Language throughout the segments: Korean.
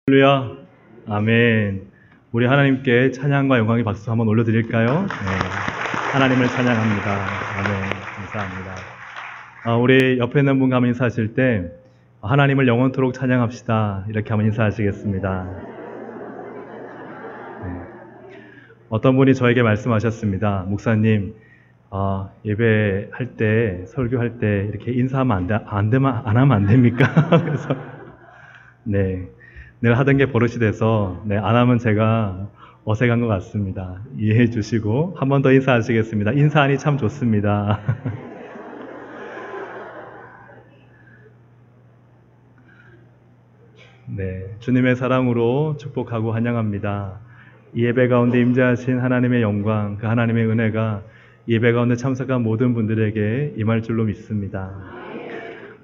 할렐루야, 아멘. 우리 하나님께 찬양과 영광의 박수 한번 올려드릴까요? 네, 하나님을 찬양합니다. 아멘. 감사합니다. 우리 옆에 있는 분과 한번 인사하실 때 하나님을 영원토록 찬양합시다. 이렇게 한번 인사하시겠습니다. 네. 어떤 분이 저에게 말씀하셨습니다. 목사님, 예배할 때, 설교할 때 이렇게 인사하면 안 하면 안 됩니까? 그래서 네. 늘 하던 게 버릇이 돼서 안 하면 제가 어색한 것 같습니다. 이해해 주시고 한 번 더 인사하시겠습니다. 인사하니 참 좋습니다. 네, 주님의 사랑으로 축복하고 환영합니다. 이 예배 가운데 임재하신 하나님의 영광, 그 하나님의 은혜가 예배 가운데 참석한 모든 분들에게 임할 줄로 믿습니다.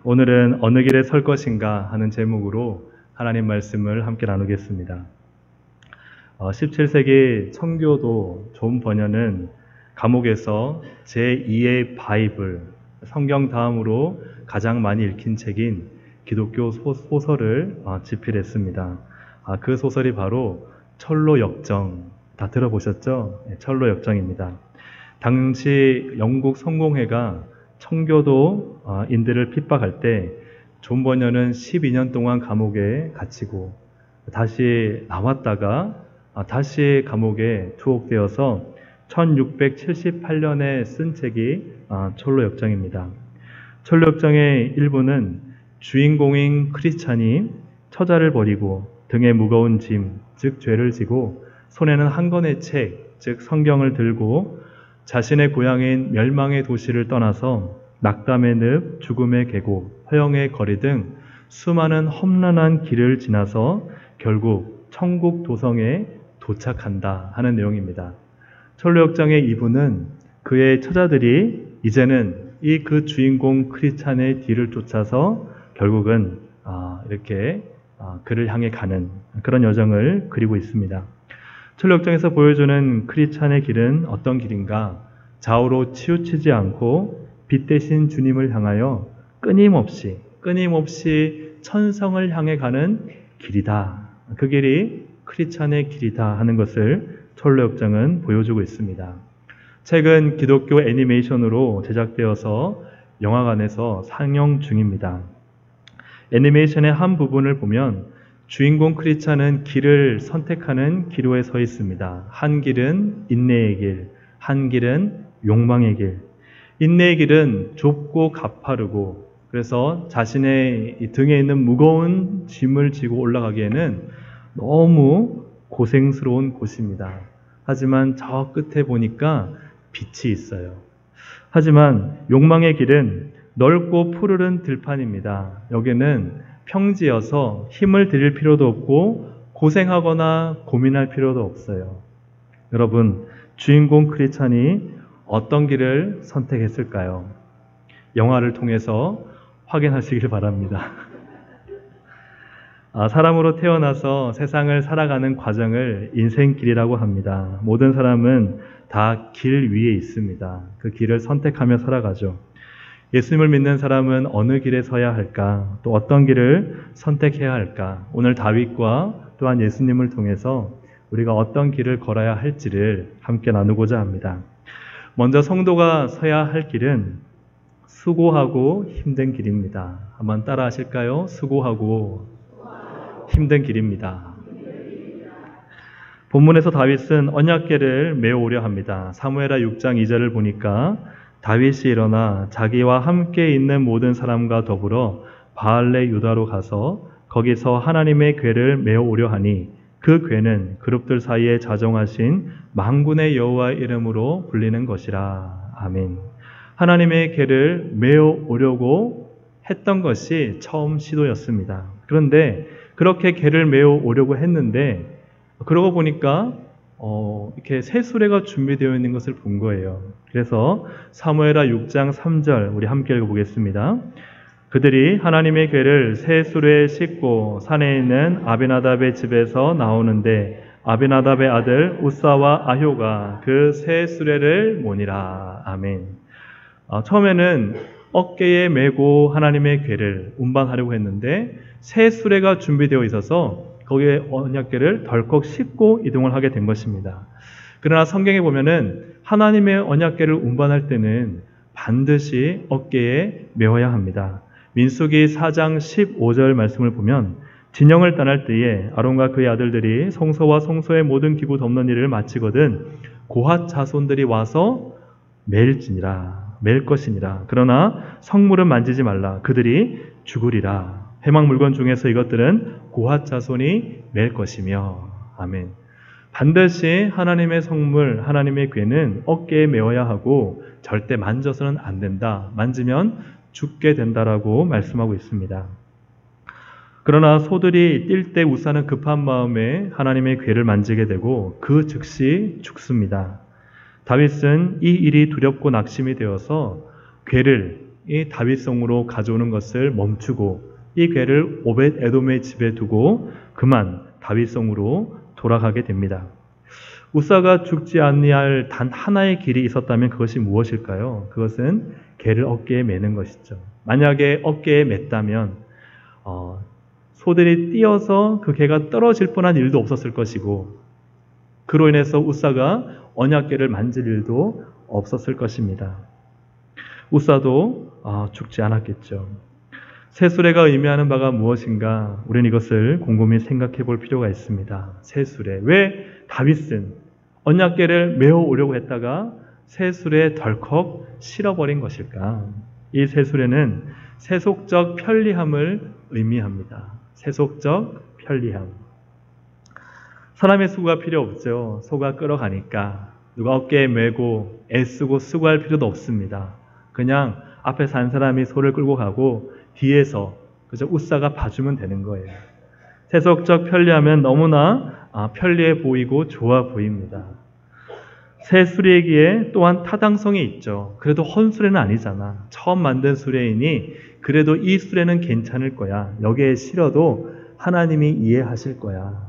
오늘은 어느 길에 설 것인가 하는 제목으로 하나님 말씀을 함께 나누겠습니다. 17세기 청교도 존 버녀는 감옥에서 제2의 바이블, 성경 다음으로 가장 많이 읽힌 책인 기독교 소설을 집필했습니다. 그 소설이 바로 철로역정, 다 들어보셨죠? 철로역정입니다. 당시 영국 성공회가 청교도인들을 핍박할 때 존 버녀는 12년 동안 감옥에 갇히고 다시 나왔다가 다시 감옥에 투옥되어서 1678년에 쓴 책이 철로역정입니다. 철로역정의 일부는 주인공인 크리스찬이 처자를 버리고 등에 무거운 짐, 즉 죄를 지고 손에는 한 권의 책, 즉 성경을 들고 자신의 고향인 멸망의 도시를 떠나서 낙담의 늪, 죽음의 계곡, 허영의 거리 등 수많은 험난한 길을 지나서 결국 천국 도성에 도착한다 하는 내용입니다. 철로역정의 2부는 그의 처자들이 이제는 그 주인공 크리스찬의 뒤를 쫓아서 결국은 이렇게 그를 향해 가는 그런 여정을 그리고 있습니다. 철로역정에서 보여주는 크리스찬의 길은 어떤 길인가? 좌우로 치우치지 않고 빛 대신 주님을 향하여 끊임없이 천성을 향해 가는 길이다. 그 길이 크리스찬의 길이다 하는 것을 철로역정은 보여주고 있습니다. 최근 기독교 애니메이션으로 제작되어서 영화관에서 상영 중입니다. 애니메이션의 한 부분을 보면 주인공 크리스찬은 길을 선택하는 기로에 서 있습니다. 한 길은 인내의 길, 한 길은 욕망의 길. 인내의 길은 좁고 가파르고 그래서 자신의 등에 있는 무거운 짐을 지고 올라가기에는 너무 고생스러운 곳입니다. 하지만 저 끝에 보니까 빛이 있어요. 하지만 욕망의 길은 넓고 푸르른 들판입니다. 여기는 평지여서 힘을 들일 필요도 없고 고생하거나 고민할 필요도 없어요. 여러분, 주인공 크리스찬이 어떤 길을 선택했을까요? 영화를 통해서 확인하시길 바랍니다. 사람으로 태어나서 세상을 살아가는 과정을 인생길이라고 합니다. 모든 사람은 다 길 위에 있습니다. 그 길을 선택하며 살아가죠. 예수님을 믿는 사람은 어느 길에 서야 할까? 또 어떤 길을 선택해야 할까? 오늘 다윗과 또한 예수님을 통해서 우리가 어떤 길을 걸어야 할지를 함께 나누고자 합니다. 먼저 성도가 서야 할 길은 수고하고 힘든 길입니다. 한번 따라 하실까요? 수고하고 힘든 길입니다. 본문에서 다윗은 언약궤를 메어오려 합니다. 사무엘하 6장 2절을 보니까 다윗이 일어나 자기와 함께 있는 모든 사람과 더불어 바알레 유다로 가서 거기서 하나님의 궤를 메어오려 하니 그 궤는 그룹들 사이에 자정하신 만군의 여호와의 이름으로 불리는 것이라. 아멘. 하나님의 궤를 메어오려고 했던 것이 처음 시도였습니다. 그런데 그렇게 궤를 메어오려고 했는데 그러고 보니까 이렇게 새 수레가 준비되어 있는 것을 본 거예요. 그래서 사무엘하 6장 3절 우리 함께 읽어보겠습니다. 그들이 하나님의 궤를 새 수레에 싣고 산에 있는 아비나답의 집에서 나오는데 아비나답의 아들 우사와 아효가 그 새 수레를 모니라. 아멘. 처음에는 어깨에 메고 하나님의 궤를 운반하려고 했는데 새 수레가 준비되어 있어서 거기에 언약궤를 덜컥 싣고 이동을 하게 된 것입니다. 그러나 성경에 보면은 하나님의 언약궤를 운반할 때는 반드시 어깨에 메어야 합니다. 민수기 4장 15절 말씀을 보면 진영을 떠날 때에 아론과 그의 아들들이 성소와 성소의 모든 기구 덮는 일을 마치거든 고핫 자손들이 와서 맬 것이니라. 그러나 성물은 만지지 말라. 그들이 죽으리라. 회막 물건 중에서 이것들은 고핫 자손이 맬 것이며. 아멘. 반드시 하나님의 성물, 하나님의 궤는 어깨에 메어야 하고 절대 만져서는 안 된다. 만지면 죽게 된다라고 말씀하고 있습니다. 그러나 소들이 뛸 때 우사는 급한 마음에 하나님의 궤를 만지게 되고 그 즉시 죽습니다. 다윗은 이 일이 두렵고 낙심이 되어서 궤를 이 다윗성으로 가져오는 것을 멈추고 이 궤를 오벳 에돔의 집에 두고 그만 다윗성으로 돌아가게 됩니다. 우사가 죽지 아니할 단 하나의 길이 있었다면 그것이 무엇일까요? 그것은 궤를 어깨에 매는 것이죠. 만약에 어깨에 맸다면 소들이 뛰어서 그 궤가 떨어질 뻔한 일도 없었을 것이고 그로 인해서 우사가 언약궤를 만질 일도 없었을 것입니다. 우사도 죽지 않았겠죠. 새수레가 의미하는 바가 무엇인가? 우리는 이것을 곰곰이 생각해 볼 필요가 있습니다. 새수레. 왜 다윗은 언약궤를 메어 오려고 했다가 새수레에 덜컥 실어버린 것일까? 이 새수레는 세속적 편리함을 의미합니다. 세속적 편리함. 사람의 수고가 필요 없죠. 소가 끌어가니까 누가 어깨에 메고 애쓰고 수고할 필요도 없습니다. 그냥 앞에 산 사람이 소를 끌고 가고 뒤에서 그저 우사가 봐주면 되는 거예요. 세속적 편리하면 너무나 편리해 보이고 좋아 보입니다. 새 수레기에 또한 타당성이 있죠. 그래도 헌수레는 아니잖아. 처음 만든 수레이니 그래도 이 수레는 괜찮을 거야. 여기에 실어도 하나님이 이해하실 거야.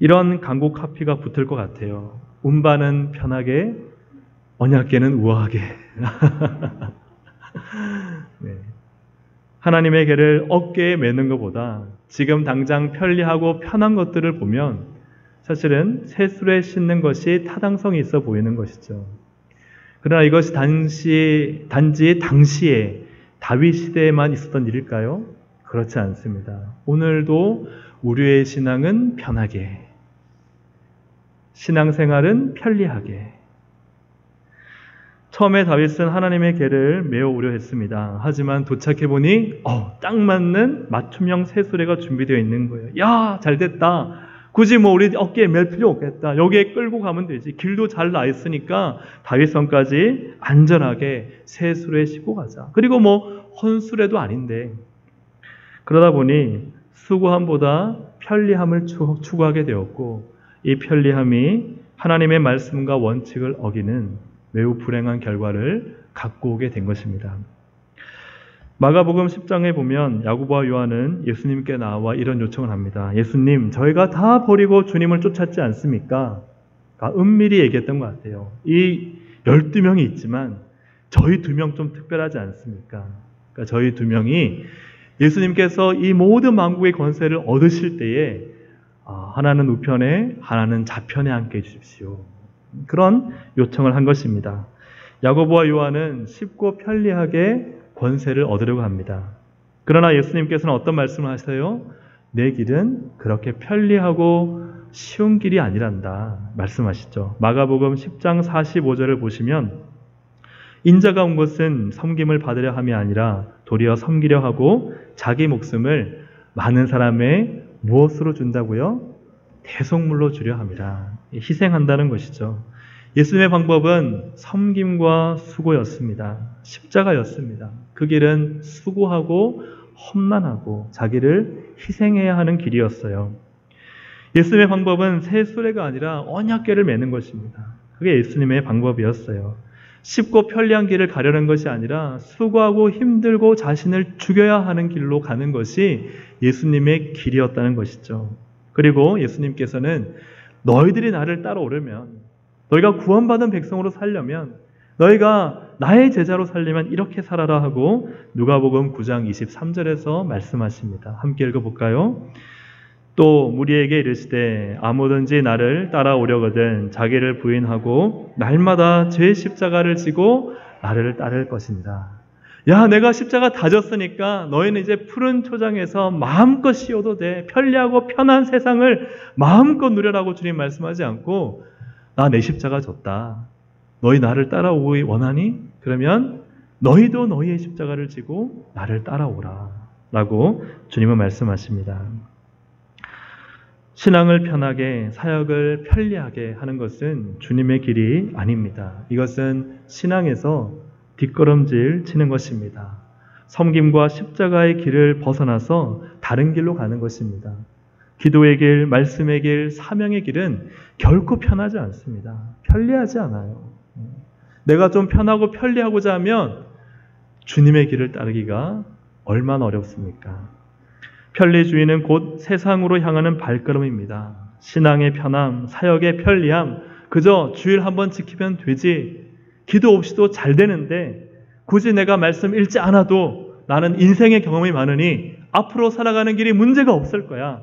이런 간곡 합의가 붙을 것 같아요. 운반은 편하게, 언약궤는 우아하게. 네. 하나님의 궤를 어깨에 매는 것보다 지금 당장 편리하고 편한 것들을 보면 사실은 새수레에 싣는 것이 타당성이 있어 보이는 것이죠. 그러나 이것이 단지 당시에 다윗 시대에만 있었던 일일까요? 그렇지 않습니다. 오늘도 우리의 신앙은 편하게, 신앙생활은 편리하게. 처음에 다윗은 하나님의 궤를 메어 오려 했습니다. 하지만 도착해보니 딱 맞는 맞춤형 새수레가 준비되어 있는 거예요. 야, 잘 됐다. 굳이 우리 어깨에 맬 필요 없겠다. 여기에 끌고 가면 되지. 길도 잘 나 있으니까 다윗성까지 안전하게 새수레에 싣고 가자. 그리고 헌수레도 아닌데. 그러다 보니 수고함보다 편리함을 추구하게 되었고 이 편리함이 하나님의 말씀과 원칙을 어기는 매우 불행한 결과를 갖고 오게 된 것입니다. 마가복음 10장에 보면 야고보와 요한은 예수님께 나와 이런 요청을 합니다. 예수님, 저희가 다 버리고 주님을 쫓았지 않습니까? 은밀히 얘기했던 것 같아요. 이 12명이 있지만 저희 2명 좀 특별하지 않습니까? 그러니까 저희 2명이 예수님께서 이 모든 만국의 권세를 얻으실 때에 하나는 우편에 하나는 좌편에 앉게 해주십시오. 그런 요청을 한 것입니다. 야고보와 요한은 쉽고 편리하게 권세를 얻으려고 합니다. 그러나 예수님께서는 어떤 말씀을 하세요? 내 길은 그렇게 편리하고 쉬운 길이 아니란다 말씀하시죠. 마가복음 10장 45절을 보시면 인자가 온 것은 섬김을 받으려 함이 아니라 도리어 섬기려 하고 자기 목숨을 많은 사람의 무엇으로 준다고요? 대속물로 주려 함이라. 희생한다는 것이죠. 예수님의 방법은 섬김과 수고였습니다. 십자가였습니다. 그 길은 수고하고 험난하고 자기를 희생해야 하는 길이었어요. 예수님의 방법은 새 수레가 아니라 언약궤를 매는 것입니다. 그게 예수님의 방법이었어요. 쉽고 편리한 길을 가려는 것이 아니라 수고하고 힘들고 자신을 죽여야 하는 길로 가는 것이 예수님의 길이었다는 것이죠. 그리고 예수님께서는 너희들이 나를 따라오려면, 너희가 구원받은 백성으로 살려면 너희가 나의 제자로 살려면 이렇게 살아라 하고 누가복음 9장 23절에서 말씀하십니다. 함께 읽어볼까요? 또 무리에게 이르시되 아무든지 나를 따라오려거든 자기를 부인하고 날마다 제 십자가를 지고 나를 따를 것입니다. 야, 내가 십자가 다 졌으니까 너희는 이제 푸른 초장에서 마음껏 쉬어도 돼. 편리하고 편한 세상을 마음껏 누려라고 주님 말씀하지 않고 나 내 십자가 졌다. 너희 나를 따라오기 원하니? 그러면 너희도 너희의 십자가를 지고 나를 따라오라 라고 주님은 말씀하십니다. 신앙을 편하게, 사역을 편리하게 하는 것은 주님의 길이 아닙니다. 이것은 신앙에서 뒷걸음질 치는 것입니다. 섬김과 십자가의 길을 벗어나서 다른 길로 가는 것입니다. 기도의 길, 말씀의 길, 사명의 길은 결코 편하지 않습니다. 편리하지 않아요. 내가 좀 편하고 편리하고자 하면 주님의 길을 따르기가 얼마나 어렵습니까? 편리주의는 곧 세상으로 향하는 발걸음입니다. 신앙의 편함, 사역의 편리함, 그저 주일 한번 지키면 되지. 기도 없이도 잘 되는데 굳이 내가 말씀 읽지 않아도 나는 인생의 경험이 많으니 앞으로 살아가는 길이 문제가 없을 거야.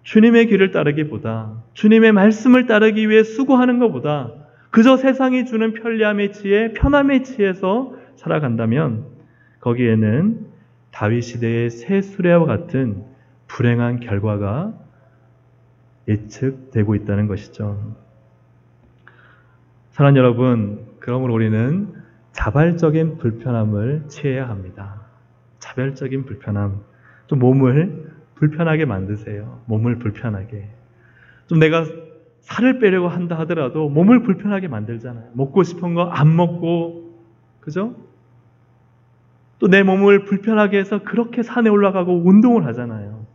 주님의 길을 따르기보다, 주님의 말씀을 따르기 위해 수고하는 것보다 그저 세상이 주는 편리함의 지혜, 편함의 지혜에서 살아간다면 거기에는 다윗 시대의 새 수레와 같은 불행한 결과가 예측되고 있다는 것이죠. 사랑하는 여러분, 그러므로 우리는 자발적인 불편함을 취해야 합니다. 자발적인 불편함. 좀 몸을 불편하게 만드세요. 몸을 불편하게. 좀 내가 살을 빼려고 한다 하더라도 몸을 불편하게 만들잖아요. 먹고 싶은 거 안 먹고, 그죠? 또 내 몸을 불편하게 해서 그렇게 산에 올라가고 운동을 하잖아요.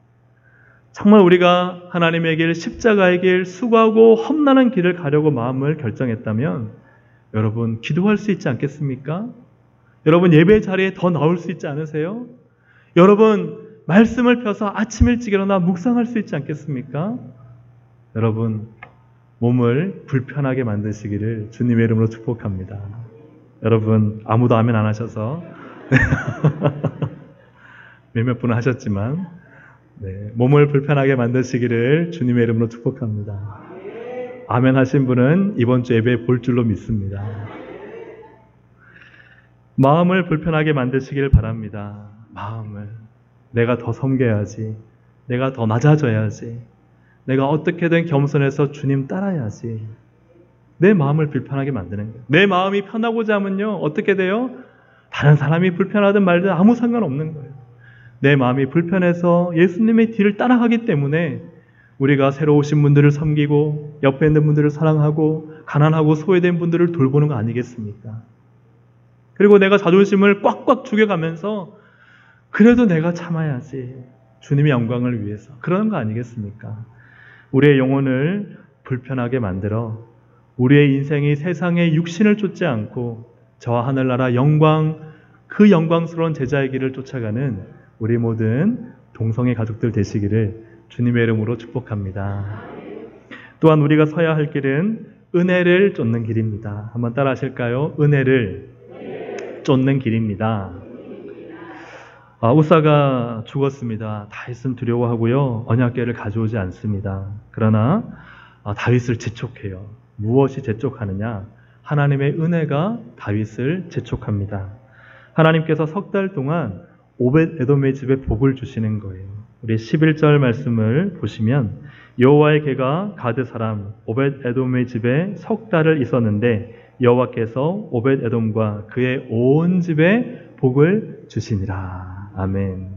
정말 우리가 하나님의 길, 십자가의 길, 수고하고 험난한 길을 가려고 마음을 결정했다면 여러분 기도할 수 있지 않겠습니까? 여러분 예배 자리에 더 나올 수 있지 않으세요? 여러분 말씀을 펴서 아침 일찍 일어나 묵상할 수 있지 않겠습니까? 여러분 몸을 불편하게 만드시기를 주님의 이름으로 축복합니다. 여러분 아무도 아멘 안 하셔서 몇몇 분은 하셨지만 몸을 불편하게 만드시기를 주님의 이름으로 축복합니다. 아멘 하신 분은 이번 주 예배 볼 줄로 믿습니다. 마음을 불편하게 만드시길 바랍니다. 마음을. 내가 더 섬겨야지. 내가 더 낮아져야지. 내가 어떻게든 겸손해서 주님 따라야지. 내 마음을 불편하게 만드는 거예요. 내 마음이 편하고자 하면요. 어떻게 돼요? 다른 사람이 불편하든 말든 아무 상관없는 거예요. 내 마음이 불편해서 예수님의 뒤를 따라가기 때문에 우리가 새로 오신 분들을 섬기고 옆에 있는 분들을 사랑하고 가난하고 소외된 분들을 돌보는 거 아니겠습니까? 그리고 내가 자존심을 꽉꽉 죽여가면서 그래도 내가 참아야지. 주님의 영광을 위해서. 그러는 거 아니겠습니까? 우리의 영혼을 불편하게 만들어 우리의 인생이 세상의 육신을 쫓지 않고 저와 하늘나라 영광, 그 영광스러운 제자의 길을 쫓아가는 우리 모든 동성애 가족들 되시기를 주님의 이름으로 축복합니다. 또한 우리가 서야 할 길은 은혜를 쫓는 길입니다. 한번 따라 하실까요? 은혜를 쫓는 길입니다. 우사가 죽었습니다. 다윗은 두려워하고요. 언약궤를 가져오지 않습니다. 그러나 다윗을 재촉해요. 무엇이 재촉하느냐? 하나님의 은혜가 다윗을 재촉합니다. 하나님께서 석 달 동안 오벳 에돔의 집에 복을 주시는 거예요. 우리 11절 말씀을 보시면 여호와의 궤가 가드 사람 오벳 에돔의 집에 석 달을 있었는데 여호와께서 오벳 에돔과 그의 온 집에 복을 주시니라. 아멘.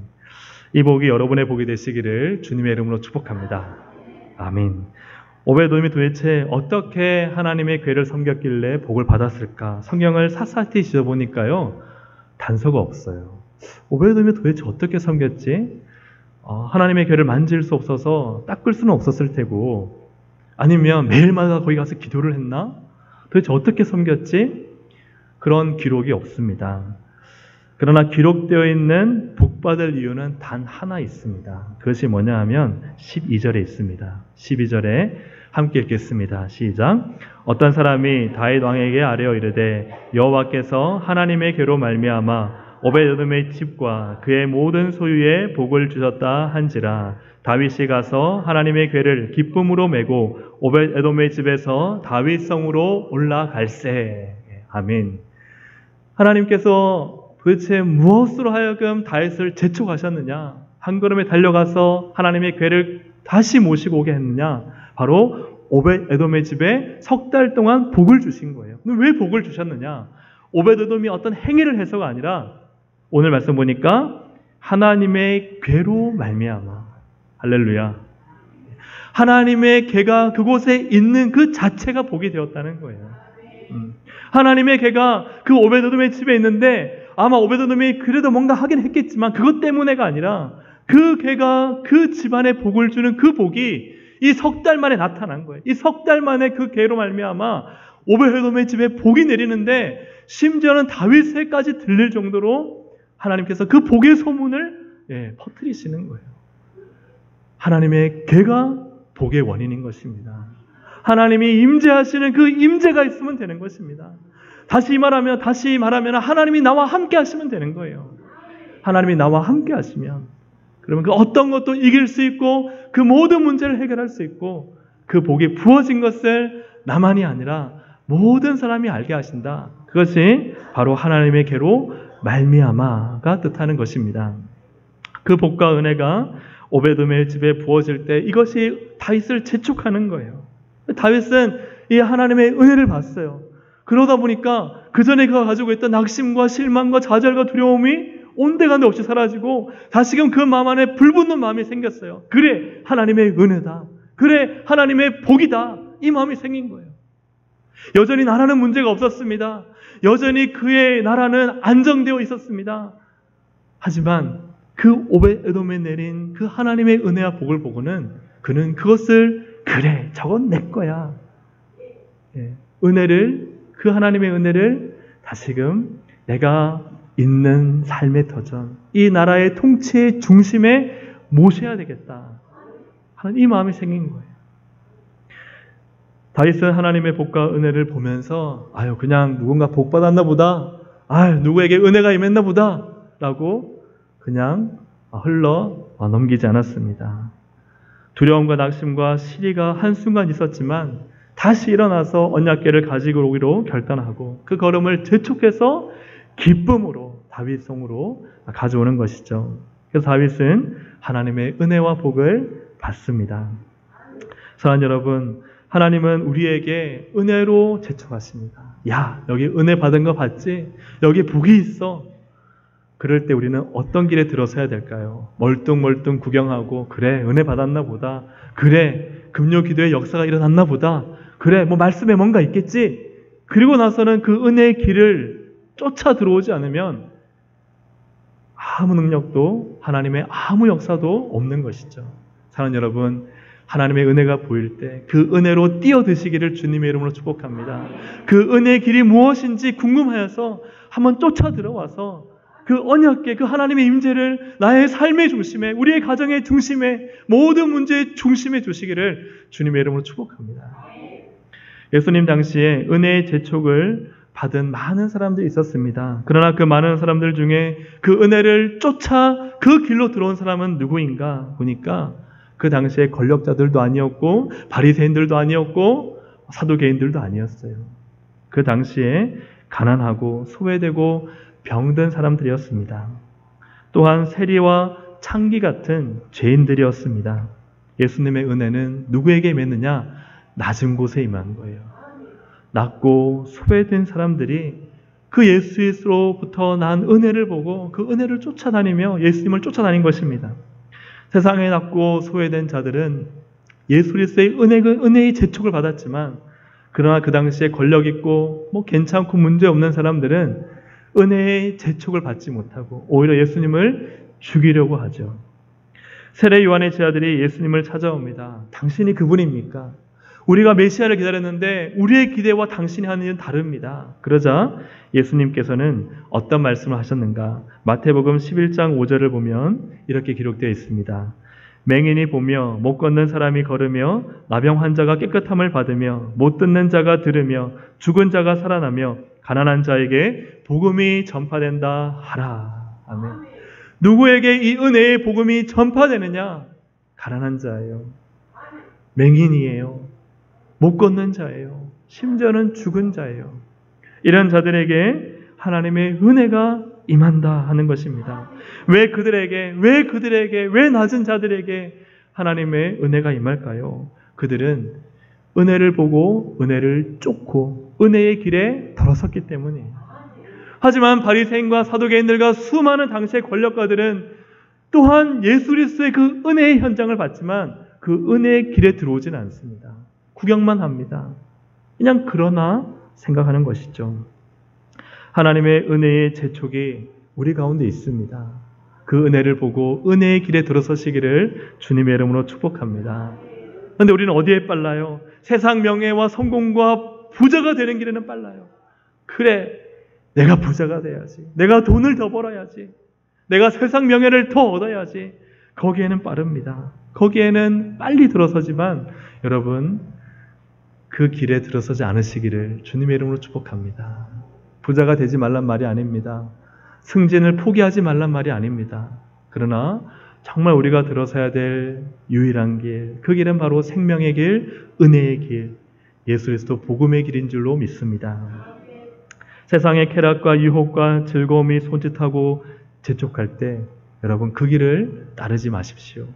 이 복이 여러분의 복이 되시기를 주님의 이름으로 축복합니다. 아멘. 오벳 에돔이 도대체 어떻게 하나님의 궤를 섬겼길래 복을 받았을까? 성경을 샅샅이 뒤져보니까요. 단서가 없어요. 오벳 에돔이 도대체 어떻게 섬겼지? 하나님의 궤를 만질 수 없어서 닦을 수는 없었을 테고 아니면 매일마다 거기 가서 기도를 했나? 도대체 어떻게 섬겼지? 그런 기록이 없습니다. 그러나 기록되어 있는 복받을 이유는 단 하나 있습니다. 그것이 뭐냐 하면 12절에 있습니다. 12절에 함께 읽겠습니다. 시작. 어떤 사람이 다윗 왕에게 아뢰어 이르되 여호와께서 하나님의 괴로 말미암아 오벳에돔의 집과 그의 모든 소유에 복을 주셨다 한지라. 다윗이 가서 하나님의 궤를 기쁨으로 메고 오벳에돔의 집에서 다윗 성으로 올라갈세. 아멘. 하나님께서 도대체 무엇으로 하여금 다윗을 재촉하셨느냐? 한 걸음에 달려가서 하나님의 궤를 다시 모시고 오게 했느냐? 바로 오벳에돔의 집에 석 달 동안 복을 주신 거예요. 왜 복을 주셨느냐? 오벳에돔이 어떤 행위를 해서가 아니라 오늘 말씀 보니까 하나님의 궤로 말미암아. 할렐루야. 하나님의 궤가 그곳에 있는 그 자체가 복이 되었다는 거예요. 하나님의 궤가 그 오벳에돔의 집에 있는데 아마 오벳에돔이 그래도 뭔가 하긴 했겠지만 그것 때문에가 아니라 그 궤가 그 집안에 복을 주는 그 복이 이 석 달 만에 나타난 거예요. 이 석 달 만에 그 궤로 말미암아 오벳에돔의 집에 복이 내리는데 심지어는 다윗에까지 들릴 정도로 하나님께서 그 복의 소문을 퍼뜨리시는 거예요. 하나님의 궤가 복의 원인인 것입니다. 하나님이 임재하시는 그 임재가 있으면 되는 것입니다. 다시 말하면 하나님이 나와 함께 하시면 되는 거예요. 하나님이 나와 함께 하시면 그러면 그 어떤 것도 이길 수 있고 그 모든 문제를 해결할 수 있고 그 복이 부어진 것을 나만이 아니라 모든 사람이 알게 하신다. 그것이 바로 하나님의 궤로 말미암아가 뜻하는 것입니다. 그 복과 은혜가 오벳에돔의 집에 부어질 때 이것이 다윗을 재촉하는 거예요. 다윗은 이 하나님의 은혜를 봤어요. 그러다 보니까 그 전에 그가 가지고 있던 낙심과 실망과 좌절과 두려움이 온데간데 없이 사라지고 다시금 그 마음 안에 불붙는 마음이 생겼어요. 그래, 하나님의 은혜다. 그래, 하나님의 복이다. 이 마음이 생긴 거예요. 여전히 나라는 문제가 없었습니다. 여전히 그의 나라는 안정되어 있었습니다. 하지만 그 오벳에돔에 내린 그 하나님의 은혜와 복을 보고는 그는 그것을 그래, 저건 내 거야. 그 하나님의 은혜를 다시금 내가 있는 삶의 터전, 이 나라의 통치의 중심에 모셔야 되겠다 하는 이 마음이 생긴 거예요. 다윗은 하나님의 복과 은혜를 보면서 그냥 누군가 복 받았나 보다, 누구에게 은혜가 임했나 보다 라고 그냥 흘러 넘기지 않았습니다. 두려움과 낙심과 시리가 한순간 있었지만 다시 일어나서 언약궤를 가지고 오기로 결단하고 그 걸음을 재촉해서 기쁨으로 다윗성으로 가져오는 것이죠. 그래서 다윗은 하나님의 은혜와 복을 받습니다. 사랑하는 여러분, 하나님은 우리에게 은혜로 재촉하십니다. 야, 여기 은혜 받은 거 봤지? 여기 복이 있어. 그럴 때 우리는 어떤 길에 들어서야 될까요? 멀뚱멀뚱 구경하고 그래, 은혜 받았나 보다. 그래, 금요 기도의 역사가 일어났나 보다. 그래, 말씀에 뭔가 있겠지? 그리고 나서는 그 은혜의 길을 쫓아 들어오지 않으면 아무 능력도 하나님의 아무 역사도 없는 것이죠. 사랑하는 여러분, 하나님의 은혜가 보일 때 그 은혜로 뛰어드시기를 주님의 이름으로 축복합니다. 그 은혜의 길이 무엇인지 궁금하여서 한번 쫓아 들어와서 그 언약궤, 그 하나님의 임재를 나의 삶의 중심에, 우리의 가정의 중심에, 모든 문제의 중심에 두시기를 주님의 이름으로 축복합니다. 예수님 당시에 은혜의 재촉을 받은 많은 사람들이 있었습니다. 그러나 그 많은 사람들 중에 그 은혜를 쫓아 그 길로 들어온 사람은 누구인가 보니까 그 당시에 권력자들도 아니었고 바리새인들도 아니었고 사두개인들도 아니었어요. 그 당시에 가난하고 소외되고 병든 사람들이었습니다. 또한 세리와 창기 같은 죄인들이었습니다. 예수님의 은혜는 누구에게 임했느냐? 낮은 곳에 임한 거예요. 낮고 소외된 사람들이 그 예수로부터 난 은혜를 보고 그 은혜를 쫓아다니며 예수님을 쫓아다닌 것입니다. 세상에 낮고 소외된 자들은 예수 그리스도의 은혜의 재촉을 받았지만 그러나 그 당시에 권력 있고 괜찮고 문제 없는 사람들은 은혜의 재촉을 받지 못하고 오히려 예수님을 죽이려고 하죠. 세례 요한의 제자들이 예수님을 찾아옵니다. 당신이 그분입니까? 우리가 메시아를 기다렸는데 우리의 기대와 당신이 하는 일은 다릅니다. 그러자 예수님께서는 어떤 말씀을 하셨는가? 마태복음 11장 5절을 보면 이렇게 기록되어 있습니다. 맹인이 보며 못 걷는 사람이 걸으며 나병 환자가 깨끗함을 받으며 못 듣는 자가 들으며 죽은 자가 살아나며 가난한 자에게 복음이 전파된다 하라. 아멘. 누구에게 이 은혜의 복음이 전파되느냐? 가난한 자예요. 맹인이에요. 못 걷는 자예요. 심지어는 죽은 자예요. 이런 자들에게 하나님의 은혜가 임한다 하는 것입니다. 왜 그들에게, 왜 낮은 자들에게 하나님의 은혜가 임할까요? 그들은 은혜를 보고 은혜를 쫓고 은혜의 길에 들어섰기 때문이에요. 하지만 바리새인과 사두개인들과 수많은 당시의 권력가들은 또한 예수 그리스도의 그 은혜의 현장을 봤지만 그 은혜의 길에 들어오진 않습니다. 구경만 합니다. 그냥 그러나 생각하는 것이죠. 하나님의 은혜의 재촉이 우리 가운데 있습니다. 그 은혜를 보고 은혜의 길에 들어서시기를 주님의 이름으로 축복합니다. 그런데 우리는 어디에 빨라요? 세상 명예와 성공과 부자가 되는 길에는 빨라요. 그래, 내가 부자가 돼야지. 내가 돈을 더 벌어야지. 내가 세상 명예를 더 얻어야지. 거기에는 빠릅니다. 거기에는 빨리 들어서지만 여러분, 그 길에 들어서지 않으시기를 주님의 이름으로 축복합니다. 부자가 되지 말란 말이 아닙니다. 승진을 포기하지 말란 말이 아닙니다. 그러나 정말 우리가 들어서야 될 유일한 길, 그 길은 바로 생명의 길, 은혜의 길, 예수 그리스도 복음의 길인 줄로 믿습니다. 세상의 쾌락과 유혹과 즐거움이 손짓하고 재촉할 때 여러분 그 길을 따르지 마십시오.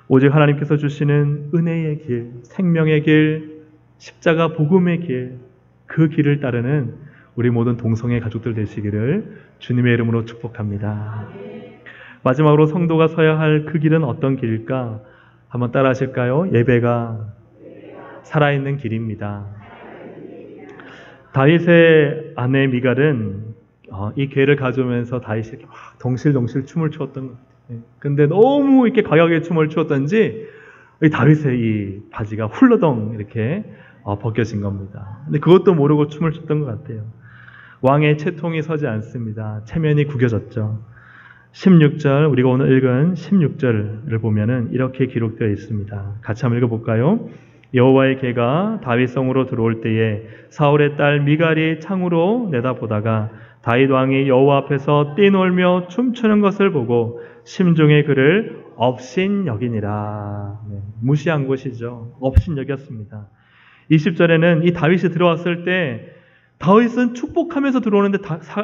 오직 하나님께서 주시는 은혜의 길, 생명의 길, 십자가 복음의 길, 그 길을 따르는 우리 모든 동성애 가족들 되시기를 주님의 이름으로 축복합니다. 마지막으로 성도가 서야 할 그 길은 어떤 길일까? 한번 따라 하실까요? 예배가 살아있는 길입니다. 다윗의 아내 미갈은 이 기회를 가져오면서 다윗이 이렇게 막 덩실덩실 춤을 추었던 것 같아요. 근데 너무 이렇게 과격하게 춤을 추었던지 다윗의 이 바지가 훌러덩 이렇게 벗겨진 겁니다. 근데 그것도 모르고 춤을 췄던 것 같아요. 왕의 채통이 서지 않습니다. 체면이 구겨졌죠. 16절, 우리가 오늘 읽은 16절을 보면은 이렇게 기록되어 있습니다. 같이 한번 읽어볼까요? 여호와의 개가 다윗성으로 들어올 때에 사울의 딸 미갈이 창으로 내다보다가 다윗 왕이 여호와 앞에서 뛰놀며 춤추는 것을 보고 심중에 그를 업신여기니라. 무시한 것이죠. 업신여겼습니다. 20절에는 이 다윗이 들어왔을 때 다윗은 축복하면서 들어오는데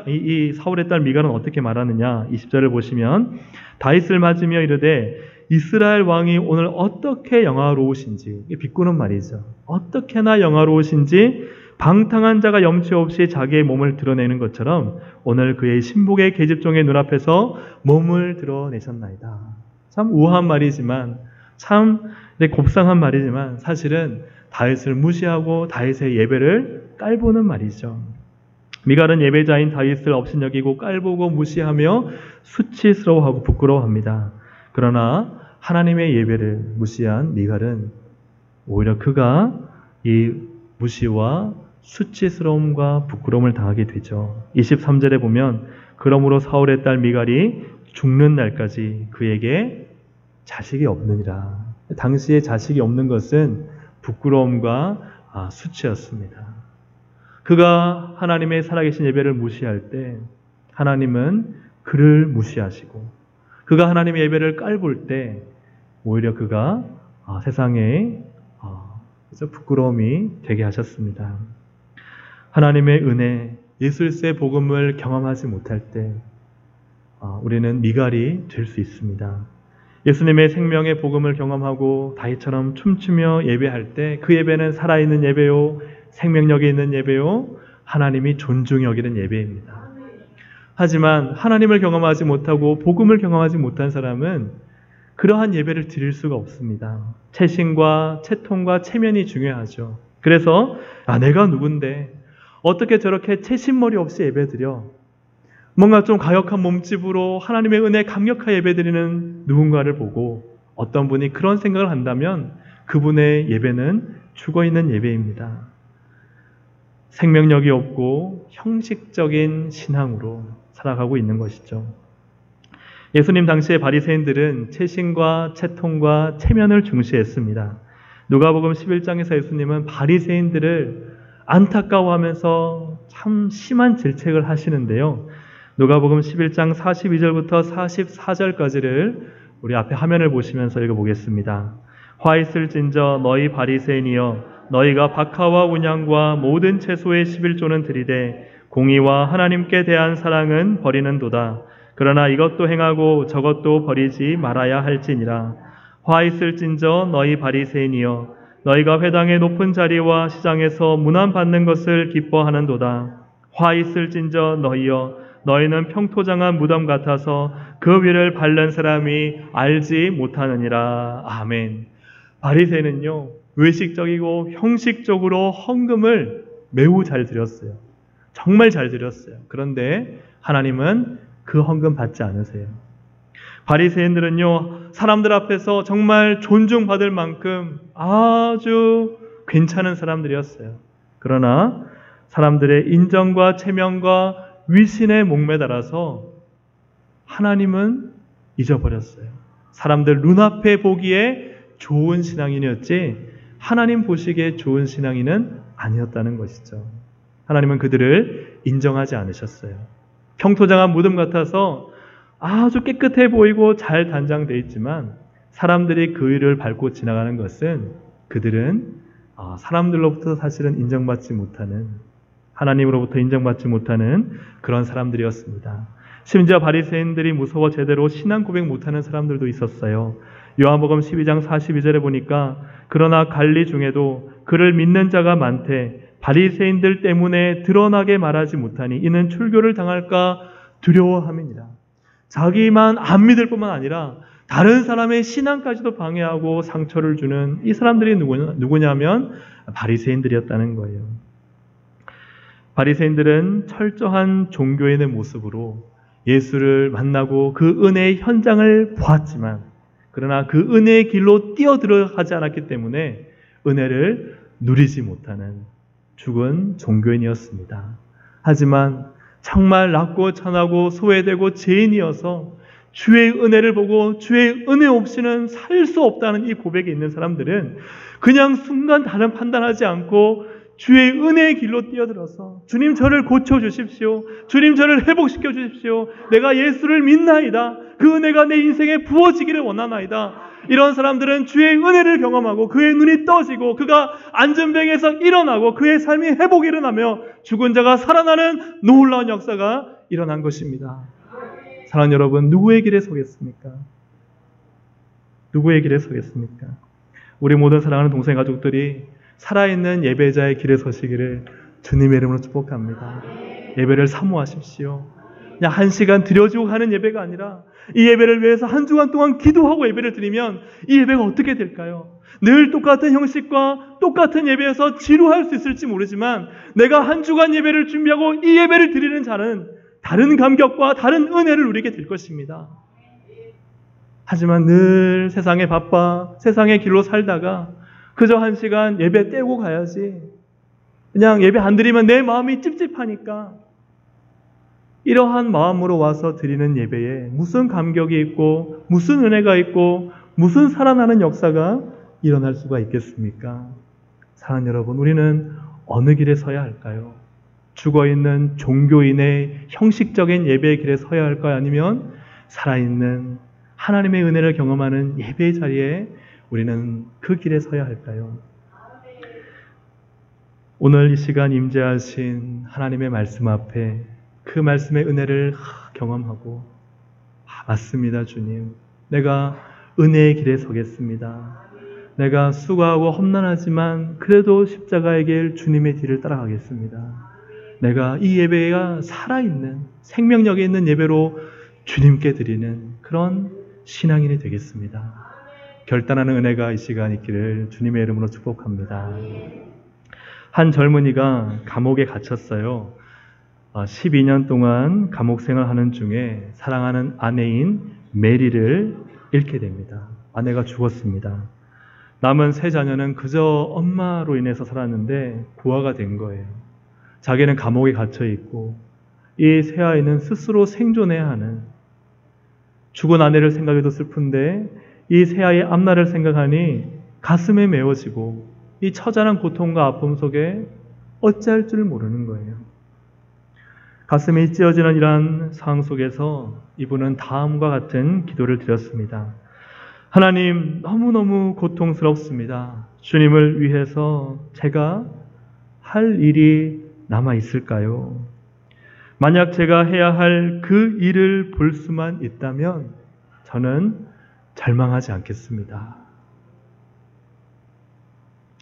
이 사울의 딸 미갈은 어떻게 말하느냐? 20절을 보시면 다윗을 맞으며 이르되 이스라엘 왕이 오늘 어떻게 영화로우신지, 이게 비꼬는 말이죠. 어떻게나 영화로우신지 방탕한 자가 염치 없이 자기의 몸을 드러내는 것처럼 오늘 그의 신복의 계집종의 눈앞에서 몸을 드러내셨나이다. 참 우아한 말이지만, 참 곱상한 말이지만 사실은 다윗을 무시하고 다윗의 예배를 깔보는 말이죠. 미갈은 예배자인 다윗을 업신여기고 깔보고 무시하며 수치스러워하고 부끄러워합니다. 그러나 하나님의 예배를 무시한 미갈은 오히려 그가 이 무시와 수치스러움과 부끄러움을 당하게 되죠. 23절에 보면 그러므로 사울의 딸 미갈이 죽는 날까지 그에게 자식이 없느니라. 당시에 자식이 없는 것은 부끄러움과 수치였습니다. 그가 하나님의 살아계신 예배를 무시할 때 하나님은 그를 무시하시고 그가 하나님의 예배를 깔볼 때 오히려 그가 세상에 부끄러움이 되게 하셨습니다. 하나님의 은혜, 예수 그리스도의 복음을 경험하지 못할 때 우리는 미갈이 될 수 있습니다. 예수님의 생명의 복음을 경험하고 다윗처럼 춤추며 예배할 때 그 예배는 살아있는 예배요, 생명력이 있는 예배요, 하나님이 존중히 여기는 예배입니다. 하지만 하나님을 경험하지 못하고 복음을 경험하지 못한 사람은 그러한 예배를 드릴 수가 없습니다. 체신과 체통과 체면이 중요하죠. 그래서 내가 누군데 어떻게 저렇게 체신머리 없이 예배드려? 뭔가 좀 가역한 몸집으로 하나님의 은혜 강력하게 예배드리는 누군가를 보고 어떤 분이 그런 생각을 한다면 그분의 예배는 죽어있는 예배입니다. 생명력이 없고 형식적인 신앙으로 살아가고 있는 것이죠. 예수님 당시의 바리새인들은 채신과 채통과 체면을 중시했습니다. 누가복음 11장에서 예수님은 바리새인들을 안타까워하면서 참 심한 질책을 하시는데요. 누가복음 11장 42절부터 44절까지를 우리 앞에 화면을 보시면서 읽어보겠습니다. 화 있을진저 너희 바리새인이여 너희가 박하와 운양과 모든 채소의 11조는 드리되 공의와 하나님께 대한 사랑은 버리는도다. 그러나 이것도 행하고 저것도 버리지 말아야 할지니라. 화 있을진저 너희 바리새인이여 너희가 회당의 높은 자리와 시장에서 문안받는 것을 기뻐하는도다. 화 있을진저 너희여 너희는 평토장한 무덤 같아서 그 위를 밟는 사람이 알지 못하느니라. 아멘. 바리새인은요 외식적이고 형식적으로 헌금을 매우 잘 드렸어요. 정말 잘 드렸어요. 그런데 하나님은 그 헌금 받지 않으세요. 바리새인들은요 사람들 앞에서 정말 존중받을 만큼 아주 괜찮은 사람들이었어요. 그러나 사람들의 인정과 체면과 위신에 목매달아서 하나님은 잊어버렸어요. 사람들 눈앞에 보기에 좋은 신앙인이었지 하나님 보시기에 좋은 신앙인은 아니었다는 것이죠. 하나님은 그들을 인정하지 않으셨어요. 평토장한 무덤 같아서 아주 깨끗해 보이고 잘 단장되어 있지만 사람들이 그 위를 밟고 지나가는 것은 그들은 사람들로부터 사실은 인정받지 못하는 하나님으로부터 인정받지 못하는 그런 사람들이었습니다. 심지어 바리새인들이 무서워 제대로 신앙 고백 못하는 사람들도 있었어요. 요한복음 12장 42절에 보니까 그러나 관리 중에도 그를 믿는 자가 많되 바리새인들 때문에 드러나게 말하지 못하니 이는 출교를 당할까 두려워함이니라. 자기만 안 믿을 뿐만 아니라 다른 사람의 신앙까지도 방해하고 상처를 주는 이 사람들이 누구냐면 바리새인들이었다는 거예요. 바리새인들은 철저한 종교인의 모습으로 예수를 만나고 그 은혜의 현장을 보았지만 그러나 그 은혜의 길로 뛰어들어가지 않았기 때문에 은혜를 누리지 못하는 죽은 종교인이었습니다. 하지만 정말 낮고 천하고 소외되고 죄인이어서 주의 은혜를 보고 주의 은혜 없이는 살 수 없다는 이 고백이 있는 사람들은 그냥 순간 다른 판단하지 않고 주의 은혜의 길로 뛰어들어서 주님 저를 고쳐주십시오. 주님 저를 회복시켜 주십시오. 내가 예수를 믿나이다. 그 은혜가 내 인생에 부어지기를 원하나이다. 이런 사람들은 주의 은혜를 경험하고 그의 눈이 떠지고 그가 앉은 병에서 일어나고 그의 삶이 회복이 일어나며 죽은 자가 살아나는 놀라운 역사가 일어난 것입니다. 사랑하는 여러분, 누구의 길에 서겠습니까? 누구의 길에 서겠습니까? 우리 모든 사랑하는 동생 가족들이 살아있는 예배자의 길에 서시기를 주님의 이름으로 축복합니다. 예배를 사모하십시오. 그냥 한 시간 드려주고 가는 예배가 아니라 이 예배를 위해서 한 주간 동안 기도하고 예배를 드리면 이 예배가 어떻게 될까요? 늘 똑같은 형식과 똑같은 예배에서 지루할 수 있을지 모르지만 내가 한 주간 예배를 준비하고 이 예배를 드리는 자는 다른 감격과 다른 은혜를 누리게 될 것입니다. 하지만 늘 세상에 바빠 세상의 길로 살다가 그저 한 시간 예배 떼고 가야지. 그냥 예배 안 드리면 내 마음이 찝찝하니까. 이러한 마음으로 와서 드리는 예배에 무슨 감격이 있고 무슨 은혜가 있고 무슨 살아나는 역사가 일어날 수가 있겠습니까? 사랑하는 여러분, 우리는 어느 길에 서야 할까요? 죽어있는 종교인의 형식적인 예배의 길에 서야 할까요? 아니면 살아있는 하나님의 은혜를 경험하는 예배의 자리에 우리는 그 길에 서야 할까요? 오늘 이 시간 임재하신 하나님의 말씀 앞에 그 말씀의 은혜를 경험하고 맞습니다 주님. 내가 은혜의 길에 서겠습니다. 내가 수고하고 험난하지만 그래도 십자가의 길 주님의 뒤를 따라가겠습니다. 내가 이 예배가 살아있는 생명력이 있는 예배로 주님께 드리는 그런 신앙인이 되겠습니다. 결단하는 은혜가 이 시간 있기를 주님의 이름으로 축복합니다. 한 젊은이가 감옥에 갇혔어요. 12년 동안 감옥 생활하는 중에 사랑하는 아내인 메리를 잃게 됩니다. 아내가 죽었습니다. 남은 세 자녀는 그저 엄마로 인해서 살았는데 고아가 된 거예요. 자기는 감옥에 갇혀 있고 이 세 아이는 스스로 생존해야 하는 죽은 아내를 생각해도 슬픈데 이 새아이의 앞날을 생각하니 가슴에 메워지고 이 처절한 고통과 아픔 속에 어찌할 줄 모르는 거예요. 가슴이 찢어지는 이러한 상황 속에서 이분은 다음과 같은 기도를 드렸습니다. 하나님, 너무너무 고통스럽습니다. 주님을 위해서 제가 할 일이 남아 있을까요? 만약 제가 해야 할 그 일을 볼 수만 있다면 저는 절망하지 않겠습니다.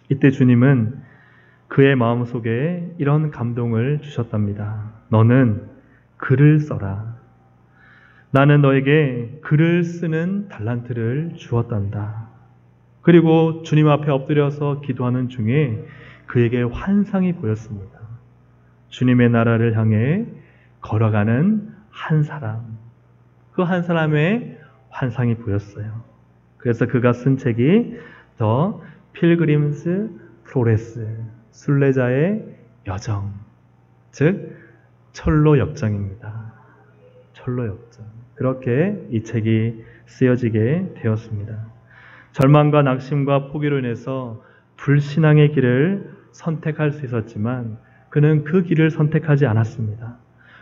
이때 주님은 그의 마음속에 이런 감동을 주셨답니다. 너는 글을 써라. 나는 너에게 글을 쓰는 달란트를 주었단다. 그리고 주님 앞에 엎드려서 기도하는 중에 그에게 환상이 보였습니다. 주님의 나라를 향해 걸어가는 한 사람, 그 한 사람의 환상이 보였어요. 그래서 그가 쓴 책이 더 필그림스 프로레스, 순례자의 여정, 즉 철로 역정입니다. 철로 역정. 그렇게 이 책이 쓰여지게 되었습니다. 절망과 낙심과 포기로 인해서 불신앙의 길을 선택할 수 있었지만 그는 그 길을 선택하지 않았습니다.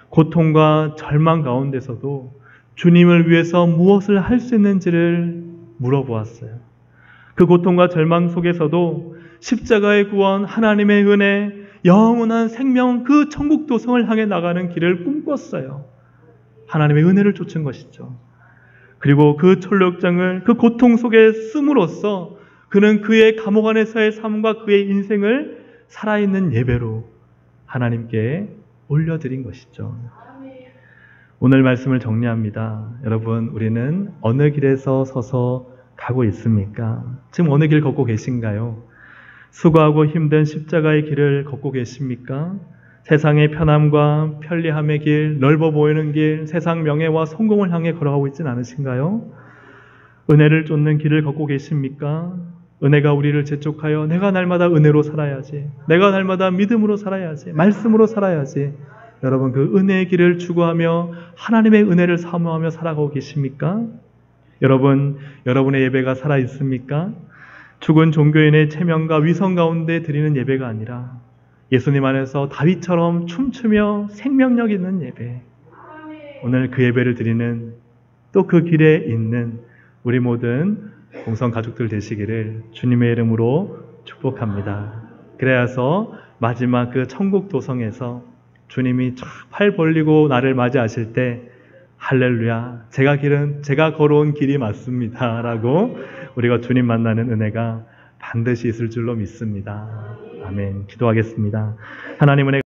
고통과 절망 가운데서도 주님을 위해서 무엇을 할 수 있는지를 물어보았어요. 그 고통과 절망 속에서도 십자가의 구원, 하나님의 은혜, 영원한 생명, 그 천국 도성을 향해 나가는 길을 꿈꿨어요. 하나님의 은혜를 쫓은 것이죠. 그리고 그 철로역장을 그 고통 속에 씀으로써 그는 그의 감옥 안에서의 삶과 그의 인생을 살아있는 예배로 하나님께 올려드린 것이죠. 오늘 말씀을 정리합니다. 여러분, 우리는 어느 길에서 서서 가고 있습니까? 지금 어느 길 걷고 계신가요? 수고하고 힘든 십자가의 길을 걷고 계십니까? 세상의 편함과 편리함의 길, 넓어 보이는 길, 세상 명예와 성공을 향해 걸어가고 있지는 않으신가요? 은혜를 쫓는 길을 걷고 계십니까? 은혜가 우리를 재촉하여 내가 날마다 은혜로 살아야지, 내가 날마다 믿음으로 살아야지, 말씀으로 살아야지. 여러분, 그 은혜의 길을 추구하며 하나님의 은혜를 사모하며 살아가고 계십니까? 여러분, 여러분의 예배가 살아있습니까? 죽은 종교인의 체면과 위선 가운데 드리는 예배가 아니라 예수님 안에서 다윗처럼 춤추며 생명력 있는 예배, 오늘 그 예배를 드리는, 또 그 길에 있는 우리 모든 공성 가족들 되시기를 주님의 이름으로 축복합니다. 그래서 마지막 그 천국 도성에서 주님이 팔 벌리고 나를 맞이하실 때 할렐루야, 제가 걸어온 길이 맞습니다 라고 우리가 주님 만나는 은혜가 반드시 있을 줄로 믿습니다. 아멘. 기도하겠습니다. 하나님 은혜